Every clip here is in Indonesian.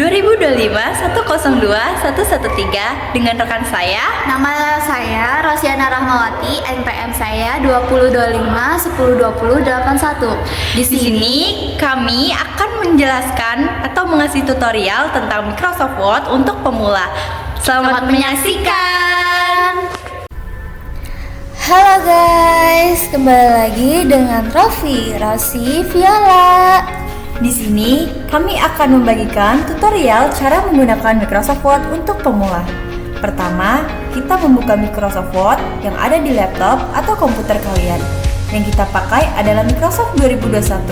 2025-102-113 dengan rekan saya. Nama saya Rosiana Rahmawati, NPM saya 2025-1020-81. Di sini kami akan menjelaskan atau mengasih tutorial tentang Microsoft Word untuk pemula. Selamat menyaksikan. Halo guys, kembali lagi dengan Rosi Viola. Di sini kami akan membagikan tutorial cara menggunakan Microsoft Word untuk pemula. Pertama, kita membuka Microsoft Word yang ada di laptop atau komputer kalian. Yang kita pakai adalah Microsoft 2021.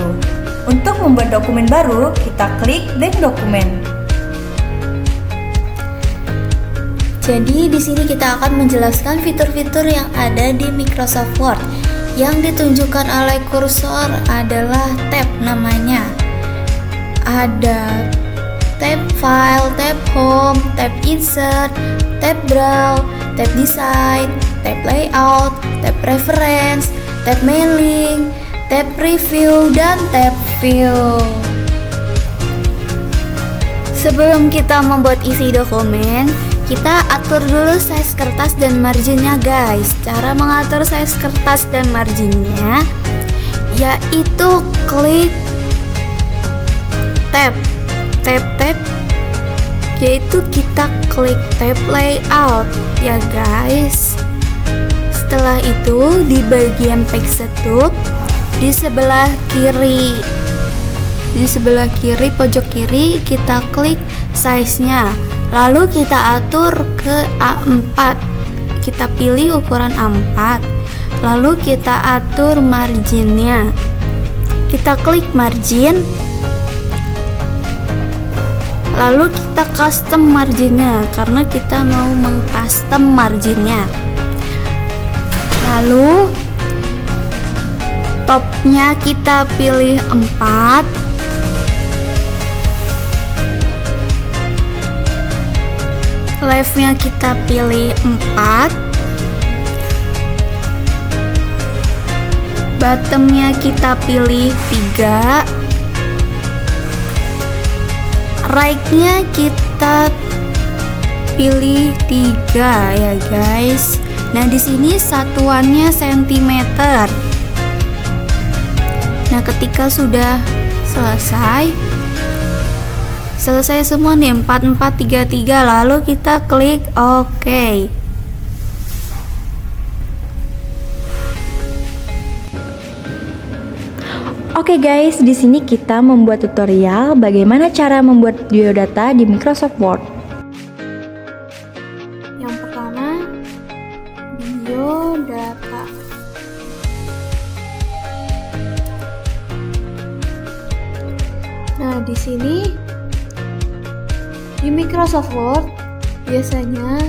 Untuk membuat dokumen baru, kita klik Blank Dokumen. Jadi di sini kita akan menjelaskan fitur-fitur yang ada di Microsoft Word. Yang ditunjukkan oleh kursor adalah tab namanya. Ada tab File, tab Home, tab Insert, tab Draw, tab Design, tab Layout, tab Preference, tab Mailing, tab Preview, dan tab View. Sebelum kita membuat isi dokumen, kita atur dulu size kertas dan marginnya guys. Cara mengatur size kertas dan marginnya yaitu klik tab, yaitu kita klik tab layout ya guys. Setelah itu di bagian page setup di sebelah kiri pojok kiri kita klik size-nya. Lalu kita atur ke A4. Kita pilih ukuran A4. Lalu kita atur marginnya. Kita klik margin. Lalu kita custom marginnya karena kita mau meng-custom marginnya. Lalu topnya kita pilih 4. Left-nya kita pilih 4. Bottom-nya kita pilih 3. Right-nya kita pilih 3 ya guys. Nah, di sini satuannya cm. Nah, ketika sudah selesai semua nih 4433, lalu kita klik OK. Oke guys, di sini kita membuat tutorial bagaimana cara membuat biodata di Microsoft Word. Yang pertama, biodata. Nah, di sini di Microsoft Word biasanya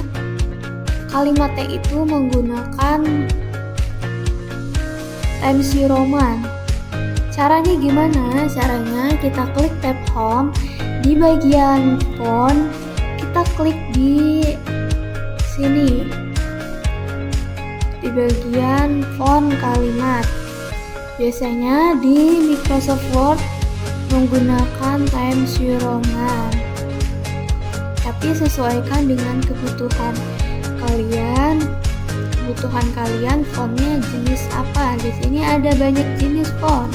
kalimatnya itu menggunakan Times New Roman. Caranya gimana? Caranya kita klik tab Home, di bagian font kita klik di sini, di bagian font kalimat. Biasanya di Microsoft Word menggunakan Times New Roman, tapi sesuaikan dengan kebutuhan kalian fontnya jenis apa. Di sini ada banyak jenis font.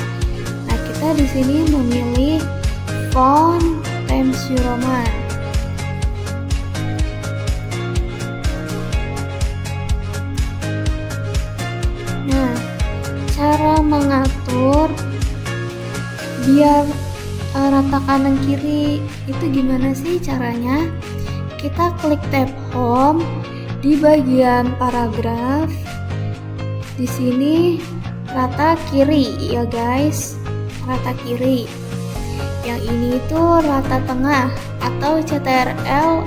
Nah, kita di sini memilih font Times New Roman. Nah, cara mengatur biar rata kanan kiri itu gimana sih caranya? Kita klik tab Home, di bagian paragraf. Di sini rata kiri ya guys, rata kiri. Yang ini itu rata tengah atau CTRL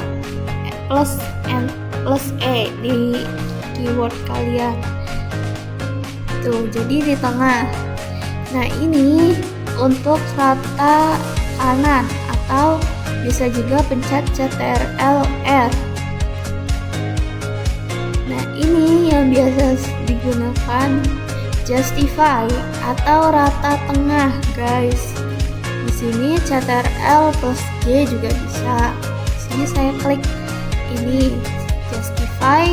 plus E di keyword kalian. Tuh, jadi di tengah. Nah, ini untuk rata kanan atau bisa juga pencet CTRL R. Nah, ini yang biasa digunakan justify atau rata tengah guys. Di sini CTRL plus G juga bisa. Di sini saya klik ini justify.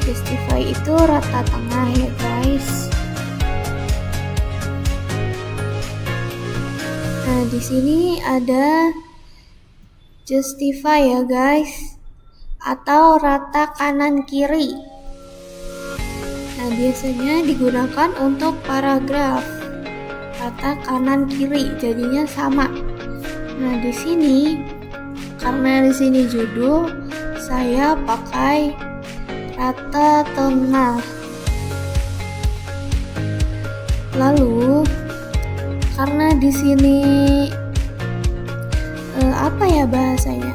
Justify itu rata tengah ya guys. Nah, di sini ada justify ya guys, atau rata kanan kiri. Nah, biasanya digunakan untuk paragraf. Rata kanan kiri jadinya sama. Nah, di sini karena di sini judul, saya pakai rata tengah. Lalu karena di sini apa ya bahasanya?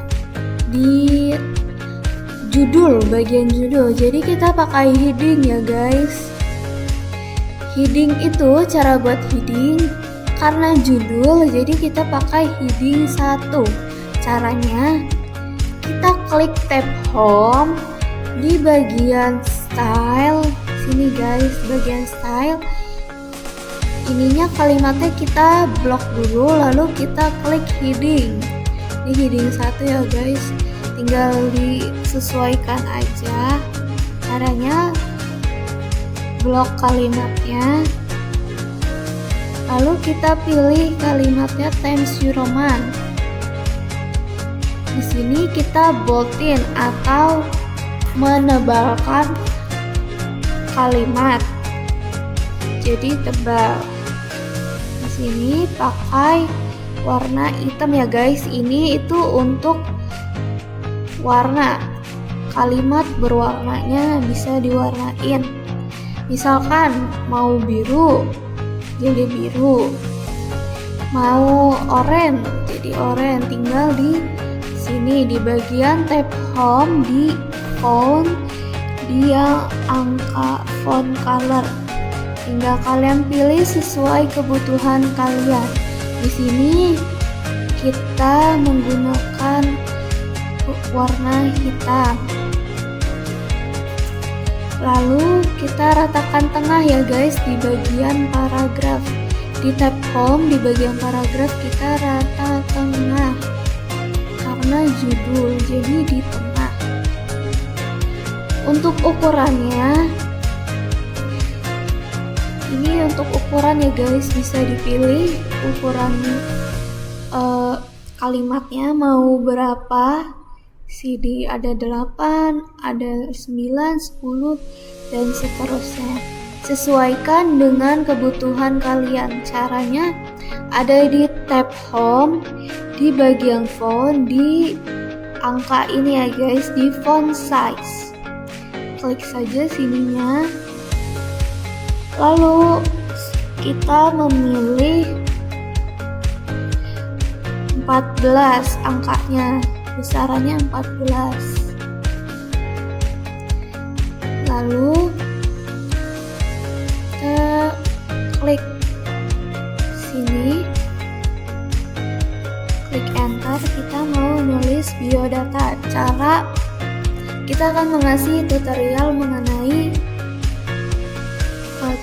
Di judul, bagian judul. Jadi kita pakai heading ya guys. Heading itu cara buat heading karena judul, jadi kita pakai heading 1. Caranya kita klik tab home di bagian style. Sini guys, bagian style. Ininya kalimatnya kita blok dulu, lalu kita klik heading. Ini heading 1 ya guys. Tinggal disesuaikan aja. Caranya blok kalimatnya, lalu kita pilih kalimatnya Times New Roman. Di sini kita boldin atau menebalkan kalimat jadi tebal. Di sini pakai warna hitam ya guys. Ini itu untuk warna. Kalimat berwarnanya bisa diwarnain. Misalkan mau biru jadi biru, mau oranye jadi oranye. Tinggal di sini di bagian tab home di font, dia angka font color. Tinggal kalian pilih sesuai kebutuhan kalian. Di sini kita menggunakan warna hitam. Lalu kita ratakan tengah ya guys di bagian paragraf. Di tab home di bagian paragraf kita rata tengah karena judul, jadi di tengah. Untuk ukurannya, ini untuk ukuran ya guys, bisa dipilih ukuran kalimatnya mau berapa. CD ada 8, ada 9, 10, dan seterusnya. Sesuaikan dengan kebutuhan kalian. Caranya ada di tab home, di bagian font, di angka ini ya guys, di font size. Klik saja sininya. Lalu kita memilih 14 angkanya. Besarannya 14. Lalu kita klik sini, klik enter. Kita mau nulis biodata. Kita akan mengasih tutorial mengenai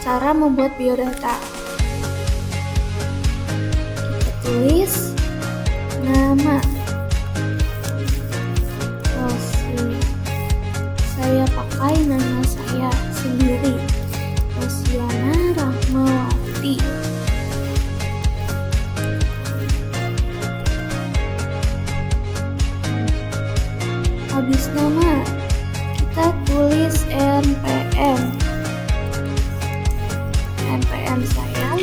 cara membuat biodata. Kita tulis nama. Saya pakai nama saya sendiri, Rosiana Rahmawati. Habis nama kita tulis NPM saya.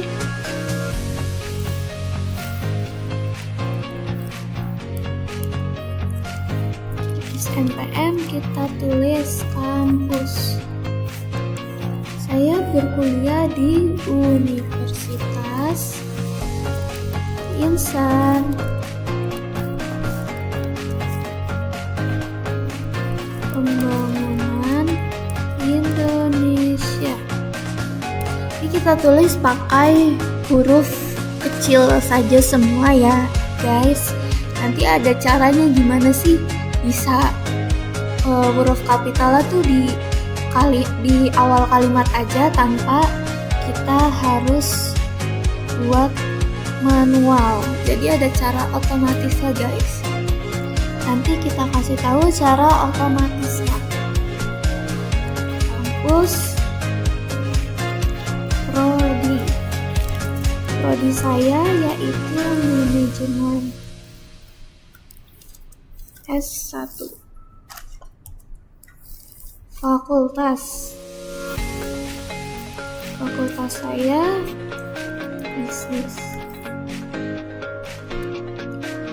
NPM kita tulis kampus. Saya berkuliah di Universitas Insan. Pembangunan Indonesia. Ini kita tulis pakai huruf kecil saja semua ya guys. Nanti ada caranya gimana sih bisa huruf kapitalnya tuh di awal kalimat aja tanpa kita harus buat manual. Jadi ada cara otomatisnya guys. Nanti kita kasih tahu cara otomatisnya. Kampus prodi saya yaitu manajemen S1. Fakultas saya bisnis.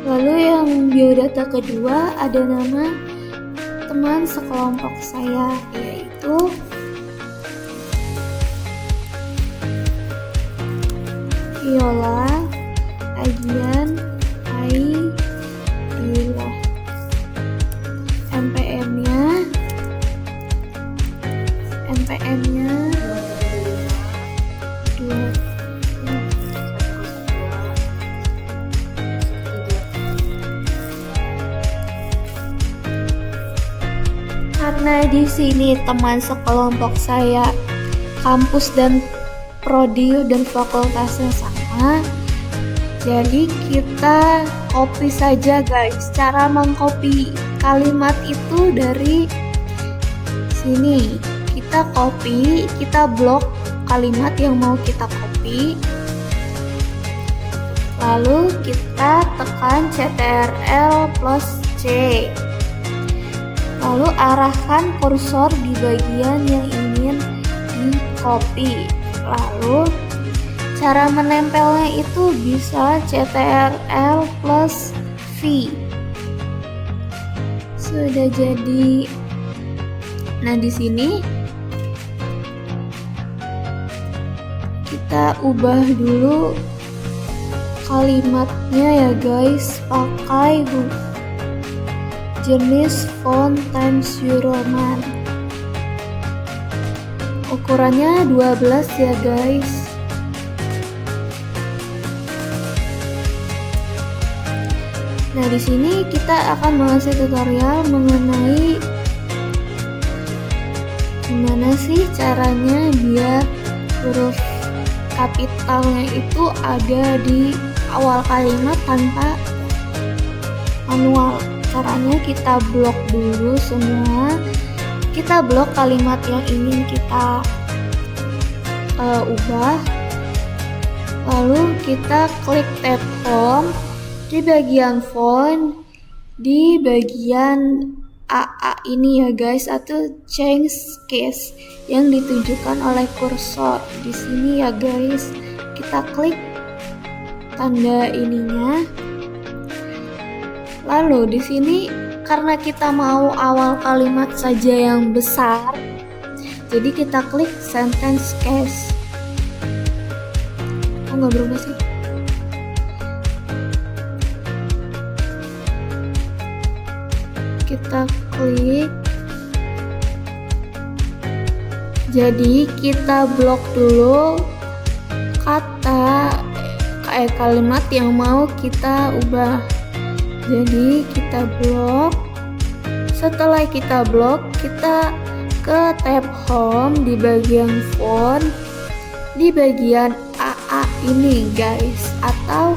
Lalu yang biodata kedua ada nama teman sekelompok saya yaitu Viola, Agian, Ai, Dila. MPM-nya 2. Karena di sini teman sekelompok saya kampus dan prodi dan fakultasnya sama, jadi kita copy saja guys. Cara mengcopy kalimat itu dari sini, kita copy, kita blok kalimat yang mau kita copy, lalu kita tekan Ctrl+C, lalu arahkan kursor di bagian yang ingin di copy. Lalu cara menempelnya itu bisa Ctrl+V. Sudah jadi. Nah, di sini kita ubah dulu kalimatnya ya guys, pakai jenis font Times New Roman. Ukurannya 12 ya guys. Nah, di sini kita akan mengasih tutorial mengenai gimana sih caranya biar huruf kapitalnya itu ada di awal kalimat tanpa manual. Caranya kita blok dulu semua. Kita blok kalimat yang ingin kita ubah, lalu kita klik tab home di bagian font, di bagian AA ini ya guys, atau change case yang ditunjukkan oleh kursor di sini ya guys. Kita klik tanda ininya, lalu di sini karena kita mau awal kalimat saja yang besar, jadi kita klik sentence case. Oh, nggak berubah sih. Kita klik. Jadi kita blok dulu kata kalimat yang mau kita ubah. Jadi kita blok. Setelah kita blok, kita ke tab home di bagian font, di bagian AA ini guys, atau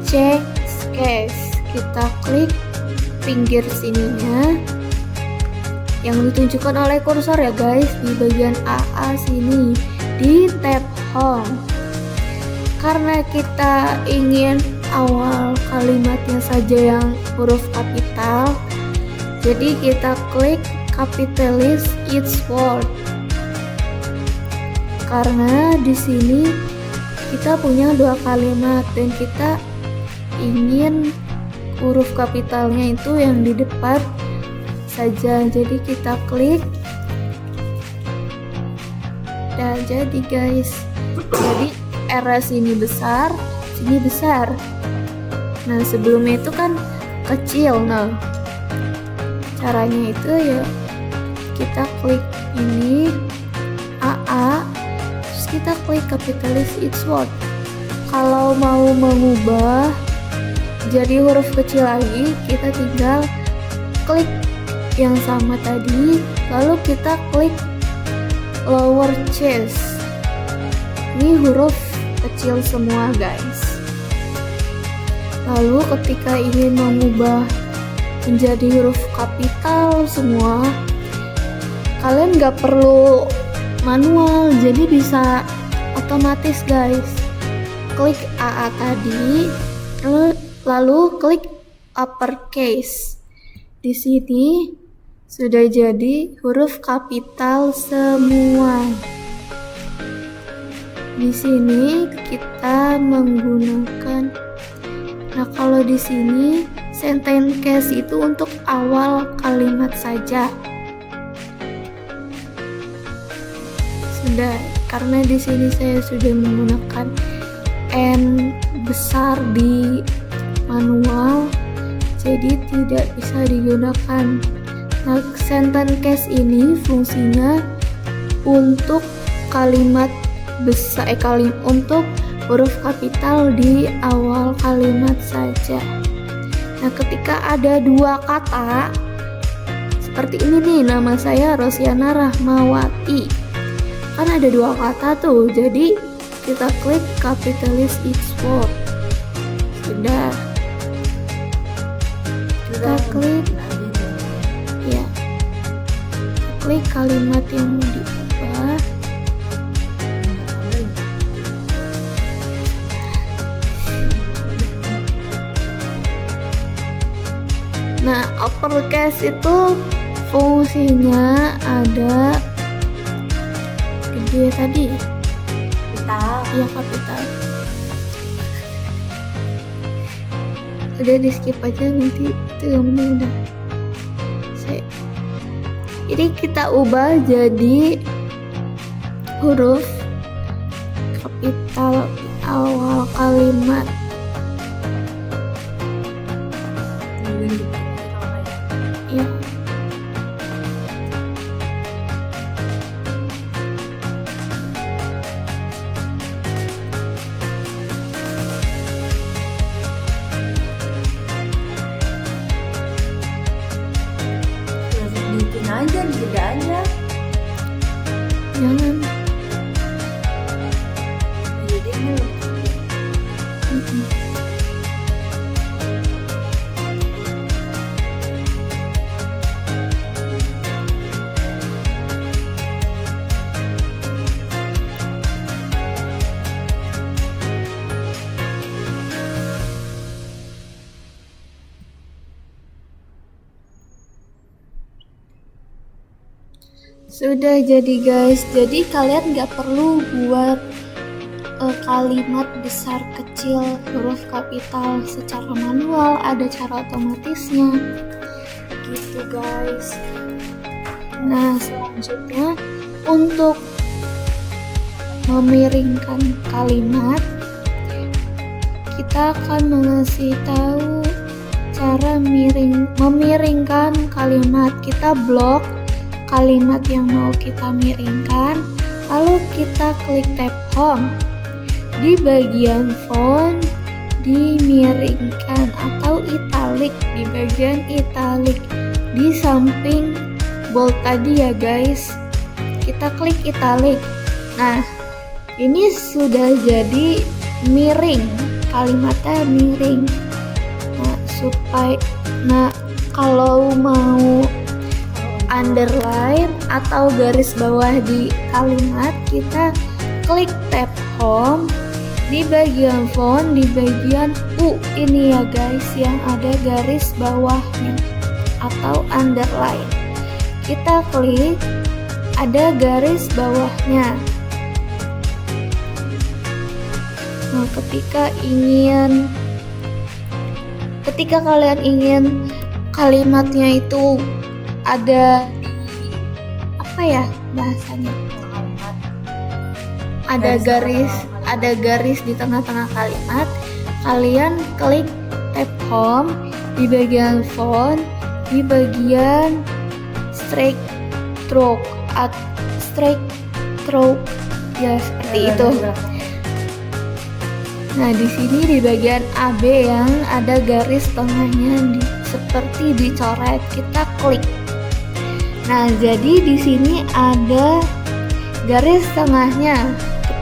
change case. Kita klik pinggir sininya yang ditunjukkan oleh kursor ya guys, di bagian AA sini di tab home. Karena kita ingin awal kalimatnya saja yang huruf kapital, jadi kita klik capitalize each word. Karena di sini kita punya dua kalimat dan kita ingin huruf kapitalnya itu yang di depan saja, jadi kita klik dan jadi guys, jadi era sini besar, sini besar. Nah, sebelumnya itu kan kecil. Nah, caranya itu ya kita klik ini AA, terus kita klik capitalize each word. Kalau mau mengubah jadi huruf kecil lagi, kita tinggal klik yang sama tadi, lalu kita klik lower case. Ini huruf kecil semua guys. Lalu ketika ingin mengubah menjadi huruf kapital semua, kalian nggak perlu manual, jadi bisa otomatis guys. Klik AA tadi, lalu klik uppercase. Di sini sudah jadi huruf kapital semua. Di sini kita menggunakan, nah kalau di sini sentence case itu untuk awal kalimat saja. Sudah, karena di sini saya sudah menggunakan N besar di manual, jadi tidak bisa digunakan. Nah, sentence case ini fungsinya untuk kalimat besar, untuk huruf kapital di awal kalimat saja. Nah, ketika ada dua kata seperti ini nih, nama saya Rosiana Rahmawati, kan ada dua kata tuh, jadi kita klik capitalize each word. Sudah, kita klik ya, klik kalimat yang mau diubah. Nah, uppercase itu fungsinya ada gede tadi. Kapital. Iya, kapital. Udah di skip aja, nanti itu yang penting udah. Ini kita ubah jadi huruf kapital di awal kalimat. Ya. Bikin aja, jeda aja. Jangan. Jadi Sudah jadi guys, jadi kalian gak perlu buat kalimat besar kecil huruf kapital secara manual, ada cara otomatisnya gitu guys. Nah, selanjutnya untuk memiringkan kalimat, kita akan mengasih tahu cara memiringkan kalimat. Kita blok kalimat yang mau kita miringkan, lalu kita klik tab home. Di bagian font dimiringkan atau italic, di bagian italic di samping bold tadi ya guys, kita klik italic. Nah, ini sudah jadi miring, kalimatnya miring. Nah, kalau mau underline atau garis bawah di kalimat, kita klik tab home. Di bagian font, di bagian U ini ya guys, yang ada garis bawahnya atau underline, kita klik, ada garis bawahnya. Nah, ketika kalian ingin kalimatnya itu ada di apa ya bahasanya, ada garis di tengah-tengah kalimat, kalian klik tab home. Di bagian font, di bagian strike stroke ya, seperti itu. Nah, di sini di bagian AB yang ada garis tengahnya seperti dicoret, kita klik. Nah, jadi di sini ada garis tengahnya.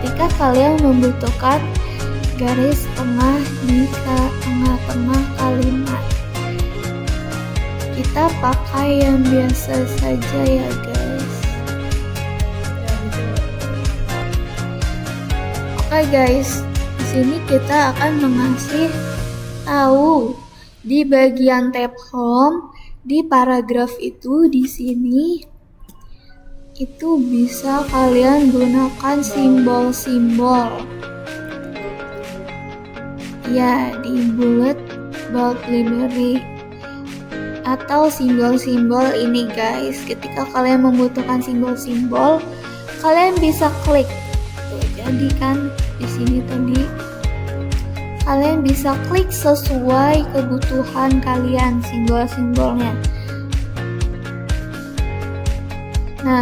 Ketika kalian membutuhkan garis tengah di tengah-tengah kalimat. Kita pakai yang biasa saja ya guys. Oke guys, di sini kita akan mengasih tahu di bagian tab home di paragraf itu di sini itu bisa kalian gunakan simbol-simbol. Ya, di bullet bold library atau simbol-simbol ini guys. Ketika kalian membutuhkan simbol-simbol, kalian bisa klik. Tuh, jadi kan di sini tadi kalian bisa klik sesuai kebutuhan kalian simbol-simbolnya. Nah,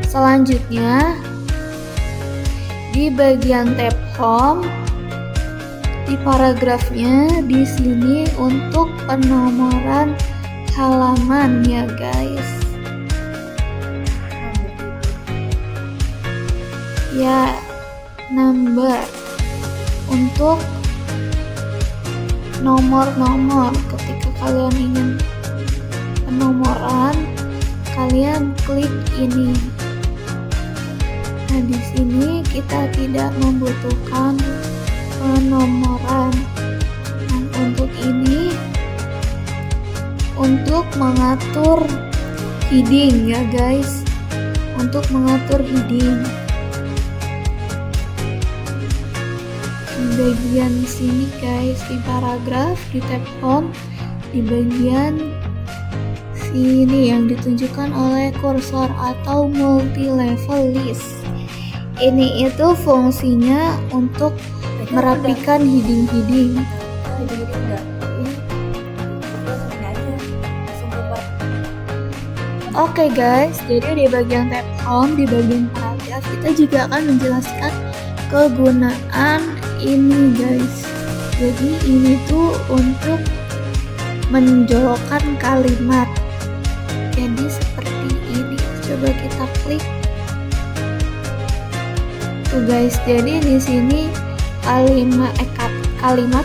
selanjutnya di bagian tab home di paragrafnya di sini untuk penomoran halaman ya guys. Ya, number untuk nomor-nomor. Ketika kalian ingin penomoran, kalian klik ini. Nah, di sini kita tidak membutuhkan penomoran. Nah, untuk ini untuk mengatur heading ya guys. Untuk mengatur heading. Di bagian sini guys, di paragraf di tab home, di bagian sini yang ditunjukkan oleh kursor atau multi level list. Ini itu fungsinya untuk merapikan heading-heading. Oke guys, jadi di bagian tab home, di bagian paragraf kita juga akan menjelaskan kegunaan ini guys. Jadi ini tuh untuk menjolokkan kalimat. Jadi seperti ini. Coba kita klik. Tuh guys, jadi di sini kalimat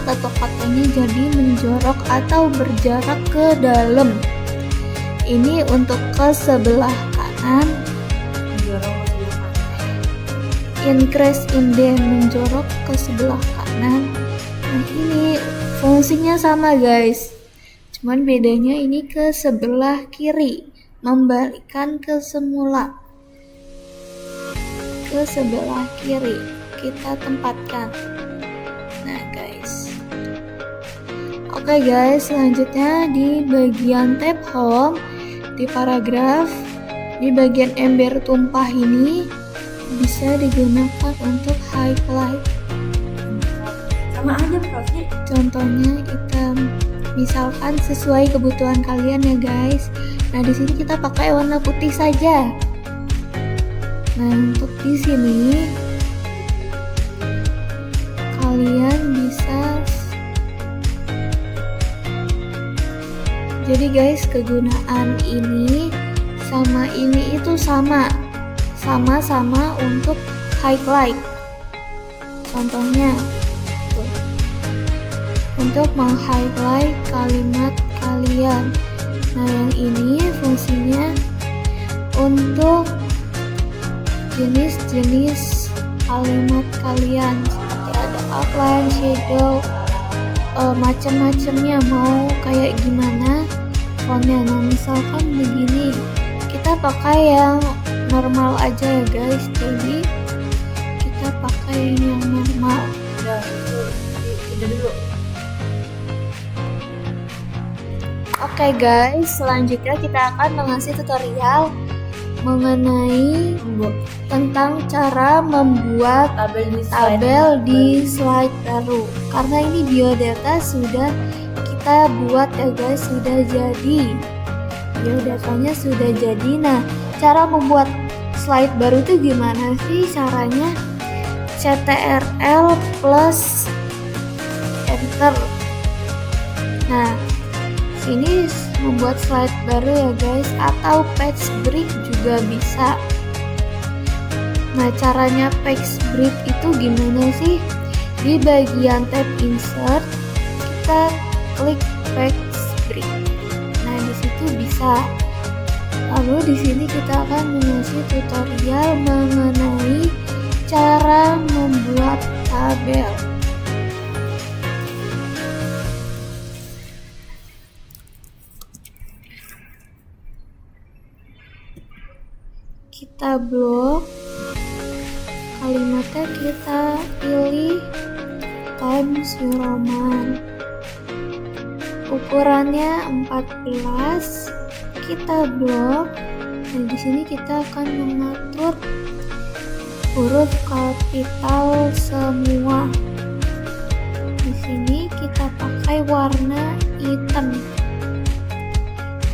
atau katanya jadi menjorok atau berjarak ke dalam. Ini untuk ke sebelah kanan. Increase indent, menjorok ke sebelah kanan. Nah, ini fungsinya sama guys, cuman bedanya ini ke sebelah kiri, membalikkan ke semula. Ke sebelah kiri kita tempatkan. Nah guys, oke guys, selanjutnya di bagian tab home, di paragraf, di bagian ember tumpah ini bisa digunakan untuk highlight. Sama aja Prof. Contohnya kita misalkan sesuai kebutuhan kalian ya guys. Nah, di sini kita pakai warna putih saja. Nah, untuk di sini kalian bisa. Jadi guys, kegunaan ini sama ini itu sama-sama untuk highlight. Contohnya tuh, untuk meng-highlight kalimat kalian. Nah, yang ini fungsinya untuk jenis-jenis kalimat kalian, seperti ada outline, shadow, macam-macamnya, mau kayak gimana fontnya. Nah, misalkan begini, kita pakai yang normal aja ya guys. Jadi kita pakai yang normal. Udah, itu dulu. Oke guys, selanjutnya kita akan mengasih tutorial mengenai tentang cara membuat tabel di slide baru. Karena ini biodata sudah kita buat ya guys, sudah jadi. Biodatanya sudah jadi. Nah, cara membuat slide baru itu gimana sih caranya? CTRL plus enter. Nah, sini membuat slide baru ya guys, atau page break juga bisa. Nah, caranya page break itu gimana sih? Di bagian tab insert kita klik text break. Nah, di situ bisa. Lalu di sini kita akan mengasih tutorial mengenai cara membuat tabel. Kita blok, kalimatnya kita pilih Times New Roman, ukurannya 14. Kita blok. Dan di sini kita akan mengatur huruf kapital semua. Di sini kita pakai warna hitam.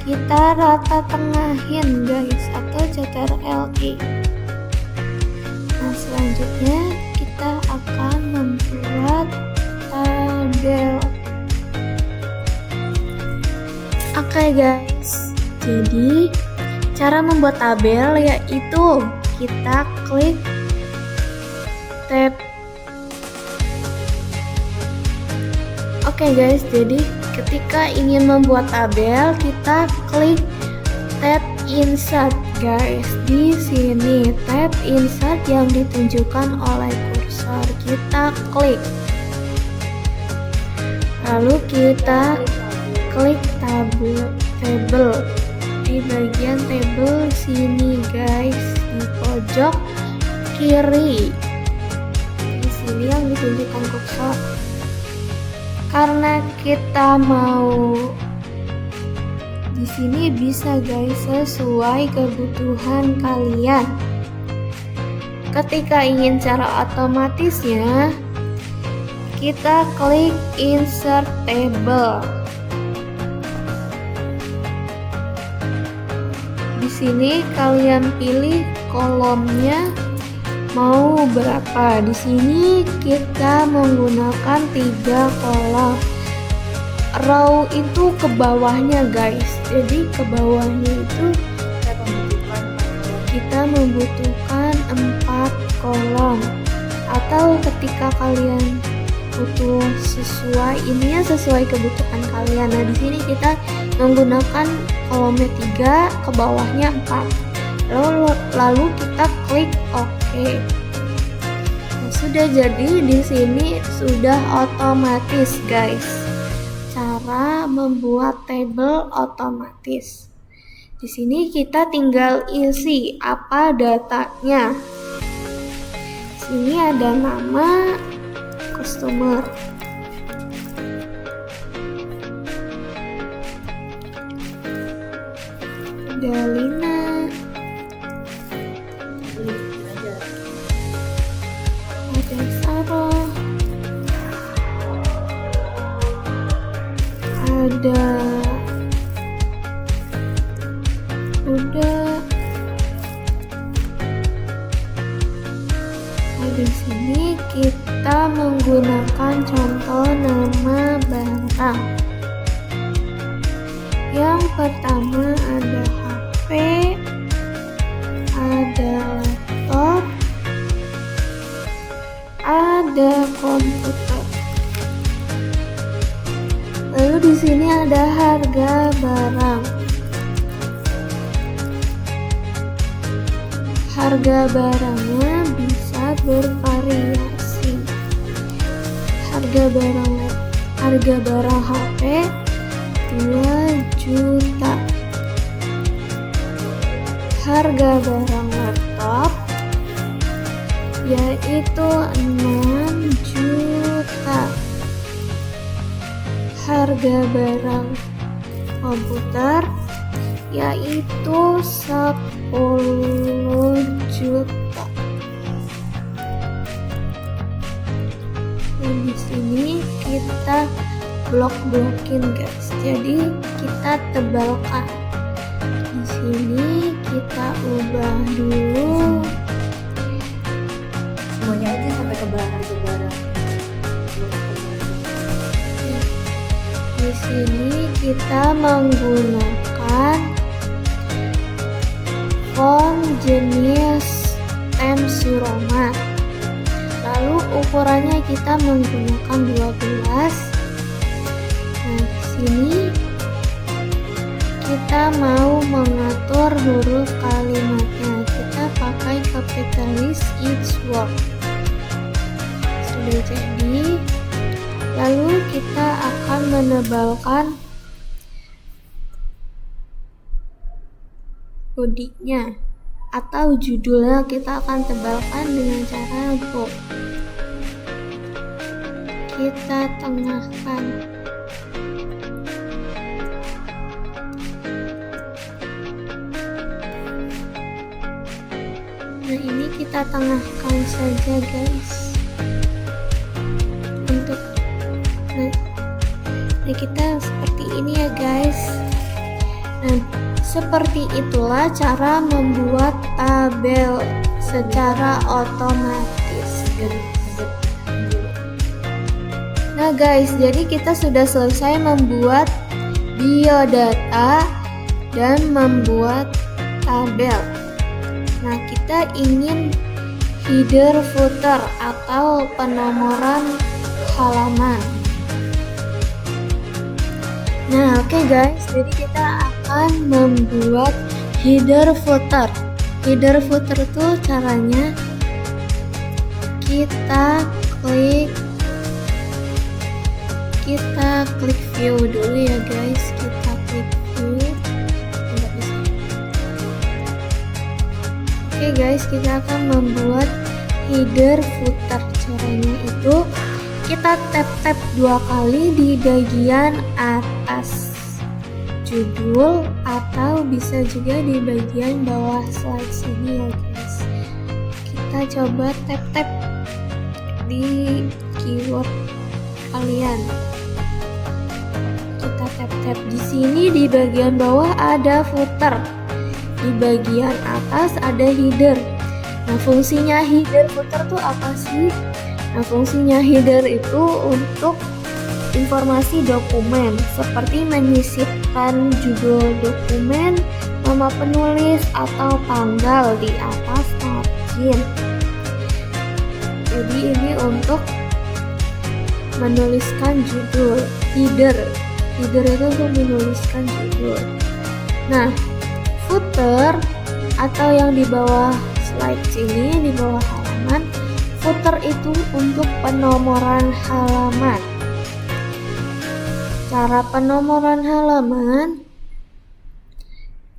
Kita rata tengahin guys, atau CTRL-I. Nah, selanjutnya kita akan membuat tabel. Oke guys, jadi cara membuat tabel yaitu kita klik tab. Oke guys, jadi ketika ingin membuat tabel kita klik tab insert guys. Di sini tab insert yang ditunjukkan oleh kursor kita klik. Lalu kita klik table di bagian table sini guys, di pojok kiri. Di sini yang ditunjukkan kursor. Karena kita mau di sini bisa guys sesuai kebutuhan kalian. Ketika ingin cara otomatisnya, kita klik insert table. Di sini kalian pilih kolomnya mau berapa. Di sini kita menggunakan 3 kolom. Row itu ke bawahnya guys. Jadi ke bawahnya itu kita membutuhkan 4 kolom. Atau ketika kalian butuh sesuai, ininya sesuai kebutuhan kalian. Nah, di sini kita menggunakan kolomnya 3, ke bawahnya 4. Lalu kita klik OK. Nah, sudah jadi. Di sini sudah otomatis guys. Cara membuat tabel otomatis. Di sini kita tinggal isi apa datanya. Sini ada nama customer. Ada Lina. Ada Sarah. Ada Uda. Nah, di sini kita menggunakan contoh nama barang. Yang pertama ada HP, ada laptop, ada komputer. Lalu di sini ada harga barang. Harga barangnya bisa bervariasi. Harga barang HP 2 juta. Harga barang laptop yaitu 6 juta. Harga barang komputer yaitu 10 juta. Dan di sini kita blok-blokin guys. Jadi kita tebalkan. Di sini kita ubah dulu. Semuanya aja sampai ke barang. Di sini kita menggunakan font jenis Times New Roman. Lalu ukurannya kita menggunakan 12. Nah, di sini kita mau mengatur huruf kalimatnya. Kita pakai kapitalis each word. Sudah jadi. Lalu kita akan menebalkan bodinya atau judulnya, kita akan tebalkan dengan cara bold. Kita tengahkan. Nah, ini kita tengahkan saja guys. Nah, kita seperti ini ya guys. Nah, seperti itulah cara membuat tabel secara otomatis. Nah guys, jadi kita sudah selesai membuat biodata dan membuat tabel. Nah, kita ingin header footer atau penomoran halaman. Nah, oke guys, jadi kita akan membuat header footer. Header footer itu caranya kita klik view dulu ya guys. Kita klik view. Enggak bisa. Oke guys, kita akan membuat header footer. Caranya itu kita tap 2 kali di bagian atas judul atau bisa juga di bagian bawah slide sini ya guys. Kita coba tap di keyword kalian. Kita tap di sini, di bagian bawah ada footer, di bagian atas ada header. Nah, fungsinya header footer tuh apa sih? Nah, fungsinya header itu untuk informasi dokumen, seperti menyisipkan judul dokumen, nama penulis, atau tanggal di atas margin. Jadi ini untuk menuliskan judul. Header itu untuk menuliskan judul. Nah, footer atau yang di bawah slide sini, di bawah halaman, footer itu untuk penomoran halaman. Cara penomoran halaman,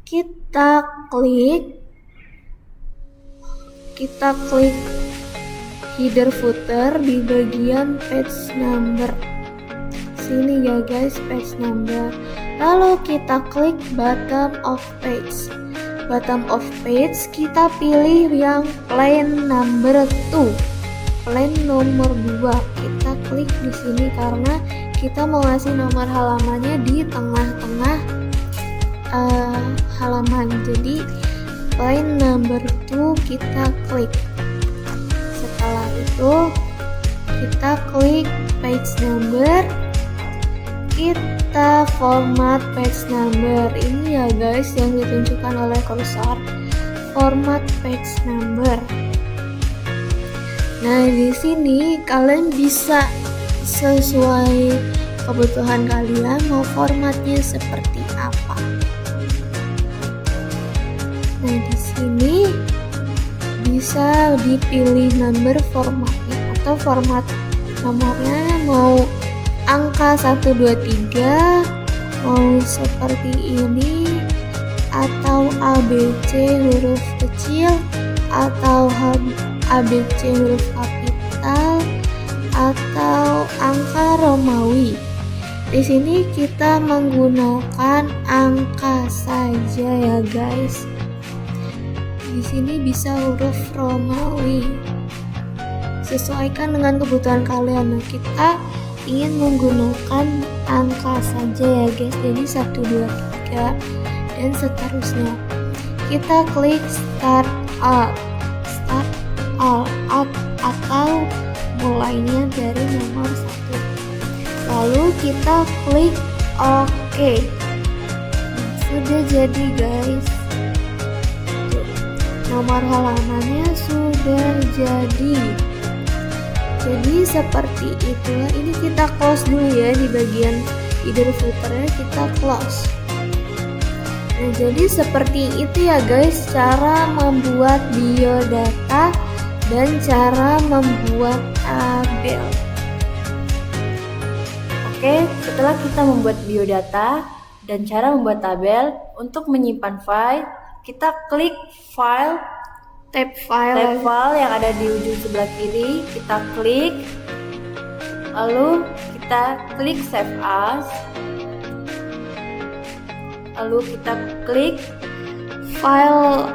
kita klik header footer di bagian page number. Sini ya guys, page number. Lalu kita klik bottom of page. Bottom of page kita pilih yang plain number 2. Plain nomor 2. Kita klik di sini karena kita mau ngasih nomor halamannya di tengah-tengah halaman. Jadi plain number 2 kita klik. Setelah itu kita klik page number. Kita format page number. Ini ya guys yang ditunjukkan oleh kursor. Format page number. Nah, di sini kalian bisa sesuai kebutuhan kalian mau formatnya seperti apa. Nah, di sini bisa dipilih number formatnya atau format nomornya mau angka 1, 2, 3, mau seperti ini, atau ABC huruf kecil, atau ABC huruf kapital, atau angka Romawi. Di sini kita menggunakan angka saja ya guys. Di sini bisa huruf Romawi. Sesuaikan dengan kebutuhan kalian. Nah, kita ingin menggunakan angka saja ya guys. Jadi 1, 2, 3 dan seterusnya. Kita klik start all atau mulainya dari nomor 1. Lalu kita klik OK. Sudah jadi guys. Nomor halamannya sudah jadi. Jadi seperti itulah, ini kita close dulu ya di bagian Idul Fitrinya, kita close. Nah, jadi seperti itu ya guys cara membuat biodata dan cara membuat tabel. Oke, setelah kita membuat biodata dan cara membuat tabel, untuk menyimpan file, kita klik file, Tab file. yang ada di ujung sebelah kiri, kita klik, lalu kita klik save as, lalu kita klik File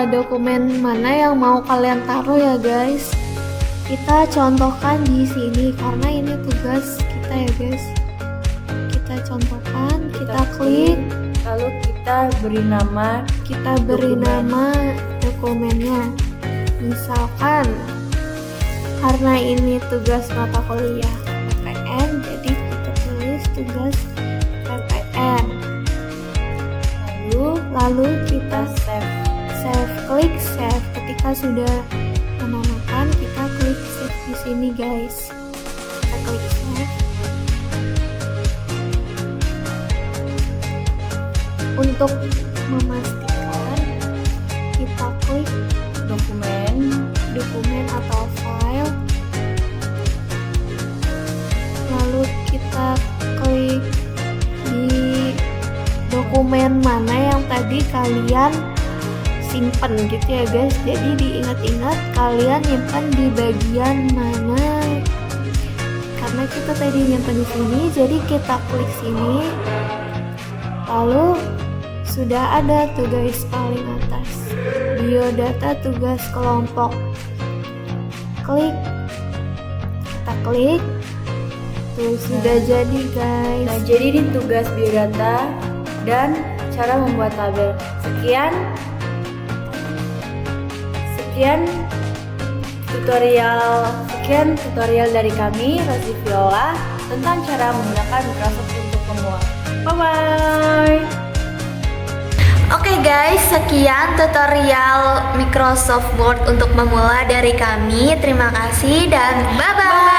dokumen mana yang mau kalian taruh ya guys. Kita contohkan di sini karena ini tugas kita ya guys. Kita contohkan, kita klik, lalu kita beri nama dokumennya. Misalkan karena ini tugas mata kuliah PPN, jadi kita tulis tugas PPN. Lalu kita klik save. Ketika sudah menamakan, kita klik save di sini guys. Kita klik save. Untuk memastikan, kita klik dokumen atau file, lalu kita klik di dokumen mana yang tadi kalian simpen gitu ya guys. Jadi diingat-ingat kalian nyimpan di bagian mana, karena kita tadi nyimpan di sini, jadi kita klik sini, lalu sudah ada tuh guys paling atas biodata tugas kelompok. Kita klik tuh, sudah jadi guys. Nah, jadi ini tugas biodata dan cara membuat tabel. Sekian tutorial dari kami, Rosie Viola, tentang cara menggunakan Microsoft untuk pemula. Bye bye. Oke guys, sekian tutorial Microsoft Word untuk memula dari kami. Terima kasih dan bye-bye.